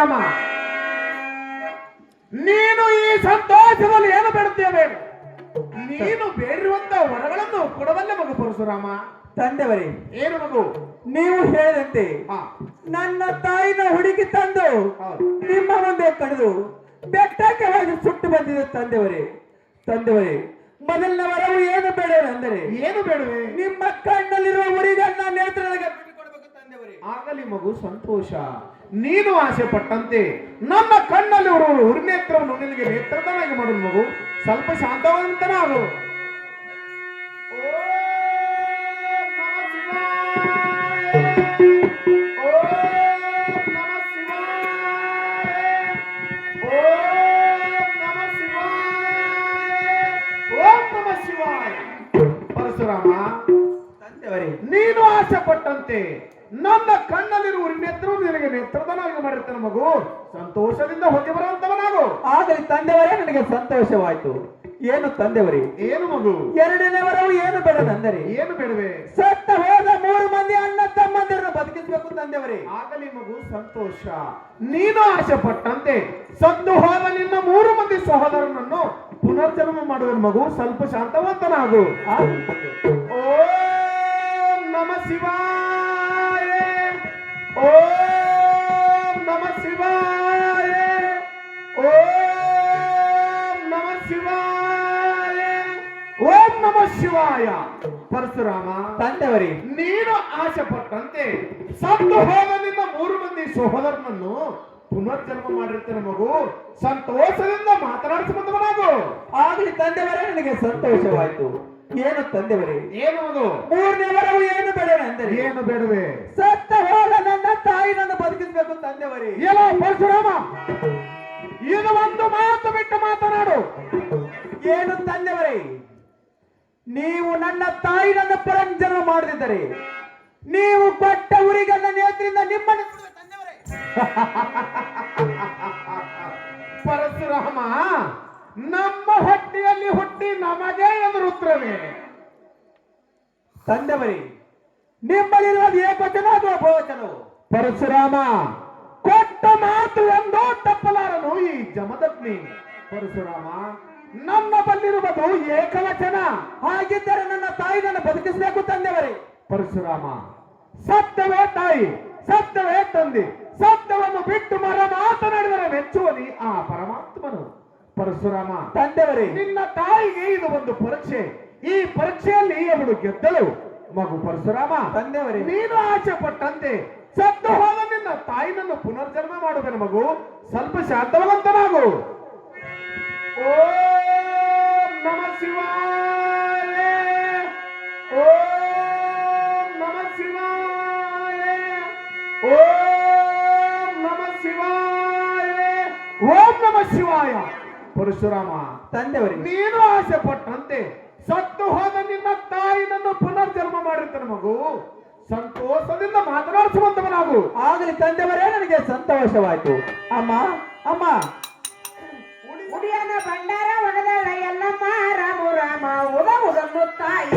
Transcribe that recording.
ಪರಶುರಾಮ, ನೀನು ಈ ಸಂತೋಷದಲ್ಲಿ ಏನು ಬೇಡುತ್ತೇವೆ? ನೀನು ಬೇಡಿರುವಂತ ವರಗಳನ್ನು ಕೊಡಬಲ್ಲೆ ಮಗು ಪರಶುರಾಮ. ತಂದೆವರೇ, ಏನು ಮಗು? ನೀವು ಹೇಳಿದಂತೆ ನನ್ನ ತಾಯಿನ ಹುಡುಕಿ ತಂದು ನಿಮ್ಮ ಮುಂದೆ ಕಳೆದು ಬೆಟ್ಟಕ್ಕೆ ಹೋಗಿ ಸುಟ್ಟು ಬಂದಿದೆ ತಂದೆವರೇ. ತಂದೆವರೇ, ಮೊದಲನೇ ವರವು ಏನು ಬೇಡವೆಂದರೆ ಏನು ಬೇಡವೆ? ನಿಮ್ಮ ಕಣ್ಣಲ್ಲಿರುವ ಉರಿಗನ್ನ ನೇತ್ರಗಳಿಗೆ ಬಿಟ್ಟುಕೊಡಬೇಕು ತಂದೆವರೇ. ಆಗಲಿ ಮಗು, ಸಂತೋಷ. ನೀನು ಆಸೆ ಪಟ್ಟಂತೆ ನನ್ನ ಕಣ್ಣಲ್ಲಿ ಉರಿ ನೇತ್ರವನ್ನು ನಿನಗೆ ನೇತ್ರದನಾಗಿ ಮಾಡೋದು ಮಗು. ಸ್ವಲ್ಪ ಶಾಂತವಂತನಾಗು. ಪರಶುರಾಮ, ತಂದೆವರೇ, ನೀನು ಆಸೆ ಪಟ್ಟಂತೆ ನನ್ನ ಕಣ್ಣಲ್ಲಿರುವ ನೇತ್ರವು ನಿನಗೆ ನೇತ್ರದನಾಗಿ ಮಾಡಿರ್ತಾನೆ ಮಗು. ಸಂತೋಷದಿಂದ ಹೋಗಿ ಬರುವಂತವನಾಗು. ಆಗಲಿ ತಂದೆವರೇ, ನನಗೆ ಸಂತೋಷವಾಯ್ತು. ಏನು ತಂದೆವರೇ? ಏನು ಮಗು? ಎರಡನೇ ವರವು ಏನು ಬೇಡವೆಂದರೆ ಏನು ಬೇಡವೆ? ಸತ್ತ ಹೋದ 3 ಮಂದಿ ಅಣ್ಣ ತಮ್ಮಂದಿರನ್ನು ಬದುಕಿಸಬೇಕು ತಂದೆವರೇ. ಆಗಲಿ ಮಗು, ಸಂತೋಷ. ನೀನು ಆಸೆ ಪಟ್ಟಂತೆ ಸತ್ತು ಹೋದ ನಿನ್ನ 3 ಮಂದಿ ಸಹೋದರನನ್ನು ಪುನರ್ಜನ್ಮ ಮಾಡುವ ಮಗು. ಸ್ವಲ್ಪ ಶಾಂತವಂತನಾಗು. ಓಂ ನಮ ಶಿವಾಯ, ಓಂ ನಮ ಶಿವಾಯ, ಓಂ ನಮ ಶಿವಾಯ, ಓಂ ನಮ ಶಿವಾಯ. ಪರಶುರಾಮ, ತಂದೆವರೇ, ನೀನು ಆಸೆ ಪಟ್ಟಂತೆ ಸತ್ತು ಹೋದ ನಿನ್ನ 3 ಮಂದಿ ಸಹೋದರನನ್ನು ಪುನರ್ಜನ್ಮ ಮಾಡಿರ್ತೇನೆ ಮಗು. ಸಂತೋಷದಿಂದ ಮಾತನಾಡಿಸುವಂತವನಾಗು. ಆಗಲಿ ತಂದೆವರೇ, ನನಗೆ ಸಂತೋಷವಾಯ್ತು. ಏನು ತಂದೆವರೇ? ಏನು ಮಗು? 3ನೇ ವರವು ಏನು ಬೇಡವೆಂದರೆ ಏನು ಬೇಡವೆ? ಸತ್ತ ಹೋದ ನನ್ನ ತಾಯಿ ನನ್ನ ಬದುಕಿಸಬೇಕು ತಂದೆವರೇ. ಏನೋ ಪರಶುರಾಮ, ಇದು ಒಂದು ಮಾತು ಬಿಟ್ಟು ಮಾತನಾಡು. ಏನು ತಂದೆವರೇ? ನೀವು ನನ್ನ ತಾಯಿ ನನ್ನ ಪುನರ್ಜನ್ಮ ಮಾಡದಿದ್ದರೆ ನೀವು ಕೊಟ್ಟ ಉರಿಗನ್ನ ನೇತ್ರಿಂದ ನಿಮ್ಮನ್ನು ಸುಡುವೆ ತಂದೆವರೇ. ಪರಶುರಾಮ, ನಮ್ಮ ಹೊಟ್ಟೆಯಲ್ಲಿ ಹುಟ್ಟಿ ನಮಗೆ ಎದುರುತ್ತರವೇ? ತಂದೆವರೇ, ನಿಮ್ಮಲ್ಲಿರುವುದು ಏಕವಚನ ಅಥವಾ ಬಹುವಚನವು? ಪರಶುರಾಮ, ಕೊಟ್ಟ ಮಾತು ಎಂದೋ ತಪ್ಪಲಾರನು ಈ ಜಮದಗ್ನಿ. ಪರಶುರಾಮ, ನನ್ನ ಬಲ್ಲಿರುವುದು ಏಕವಚನ. ಹಾಗಿದ್ದರೆ ನನ್ನ ತಾಯಿ ನನ್ನ ಬದುಕಿಸಬೇಕು ತಂದೆವರೇ. ಪರಶುರಾಮ, ಸತ್ಯವೇ ತಾಯಿ, ಸತ್ಯವೇ ತಂದೆ, ಸತ್ಯವನ್ನು ಬಿಟ್ಟು ಮಾತನಾಡಿದರೆ ಮೆಚ್ಚುವನಿ ಆ ಪರಮಾತ್ಮನು. ಪರಶುರಾಮ, ತಂದೆವರೇ, ನಿನ್ನ ತಾಯಿಗೆ ಇದು ಒಂದು ಪರೀಕ್ಷೆ. ಈ ಪರೀಕ್ಷೆಯಲ್ಲಿ ಅವಳು ಗೆದ್ದಳು ಮಗು. ಪರಶುರಾಮ, ತಂದೆವರೇ, ನೀನು ಆಸೆ ಪಟ್ಟಂತೆ ಸತ್ತು ಹೋದ ನಿನ್ನ ತಾಯಿನನ್ನು ಪುನರ್ಜನ್ಮ ಮಾಡುವೆನು ಮಗು. ಸ್ವಲ್ಪ ಶಾಂತವಂತನಾಗು. ಓಂ ನಮ ಶಿವಾಯ, ಓಂ ನಮ ಶಿವಾಯ, ಓಂ ನಮ ಶಿವಾಯ, ಓಂ ನಮ ಶಿವಾಯ. ಪರಶುರಾಮ, ತಂದೆವರೇ, ನೀನು ಆಸೆ ಪಟ್ಟಂತೆ ಸತ್ತು ಹೋದ ನಿನ್ನ ತಾಯಿನನ್ನು ಪುನರ್ಜನ್ಮ ಮಾಡಿರ್ತಾನೆ ಮಗು. ಸಂತೋಷದಿಂದ ಮಾತನಾಡಿಸುವಂತವನಾಗು. ಆಗಲಿ ತಂದೆವರೇ, ನನಗೆ ಸಂತೋಷವಾಯ್ತು. ಅಮ್ಮ, ಅಮ್ಮ, ಉಡಿಯನ ಭಂಡಾರ ಒಡೆದಳ ಎಲ್ಲಮ್ಮ ರಾಮ ರಾಮ ಉದ ಉದನ್ನು ತಾಯ